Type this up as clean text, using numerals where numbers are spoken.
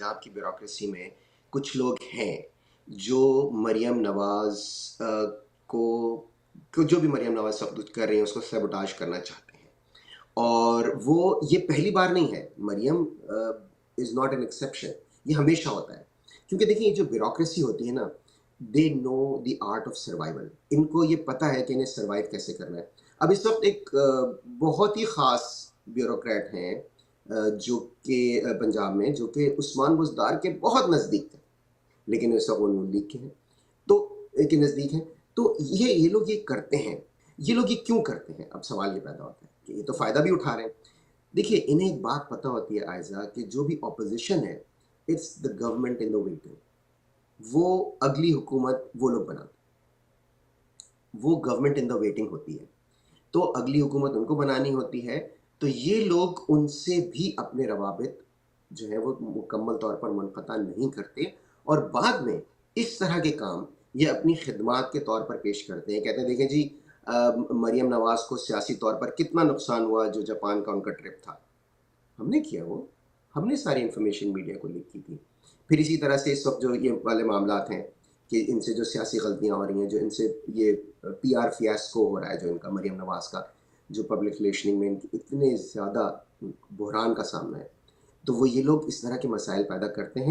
पंजाब की ब्यूरोक्रेसी में कुछ लोग हैं जो मरियम नवाज़ को जो भी मरियम नवाज़ सब कुछ कर रही हैं उसको सैबोटाज करना चाहते हैं। और वो ये पहली बार नहीं है, Maryam is not an exception, ये हमेशा होता है। क्योंकि देखिए ये जो ब्यूरोक्रेसी होती है ना, they know the art of survival, इनको ये पता है कि इन्हें सर्वाइव कैसे करना है। अब इस वक्त एक बहुत ही ख़ास ब्यूरोक्रेट हैं जो कि पंजाब में, जो कि उस्मान बुज़दार के बहुत नज़दीक थे, लेकिन इस वक्त वो नून लीग के हैं, तो के नज़दीक हैं। तो ये लोग ये करते हैं, ये लोग ये क्यों करते हैं? अब सवाल ये पैदा होता है कि ये तो फ़ायदा भी उठा रहे हैं। देखिए, इन्हें एक बात पता होती है आयज़ा, कि जो भी ऑपोज़िशन है, it's the government in the waiting. वो अगली हुकूमत वो लोग बनाते हैं, वो गवर्नमेंट इन द वेटिंग होती है। तो अगली हुकूमत उनको बनानी होती है, तो ये लोग उनसे भी अपने रवाबित जो है वो मुकम्मल तौर पर मुनक़ता नहीं करते, और बाद में इस तरह के काम ये अपनी खिदमात के तौर पर पेश करते हैं। कहते हैं देखें जी, मरियम नवाज़ को सियासी तौर पर कितना नुकसान हुआ जो जापान का उनका ट्रिप था। हमने किया वो, हमने सारी इन्फॉर्मेशन मीडिया को लीक की थी। फिर इसी तरह से इस वक्त जो ये वाले मामलात हैं कि इनसे जो सियासी गलतियाँ हो रही हैं, जो इनसे ये पीआर फियास्को हो रहा है जो इनका मरियम नवाज़ का, जो पब्लिक रिलेशनिंग में इनकी इतने ज़्यादा बहरान का सामना है, तो वो ये लोग इस तरह के मसाइल पैदा करते हैं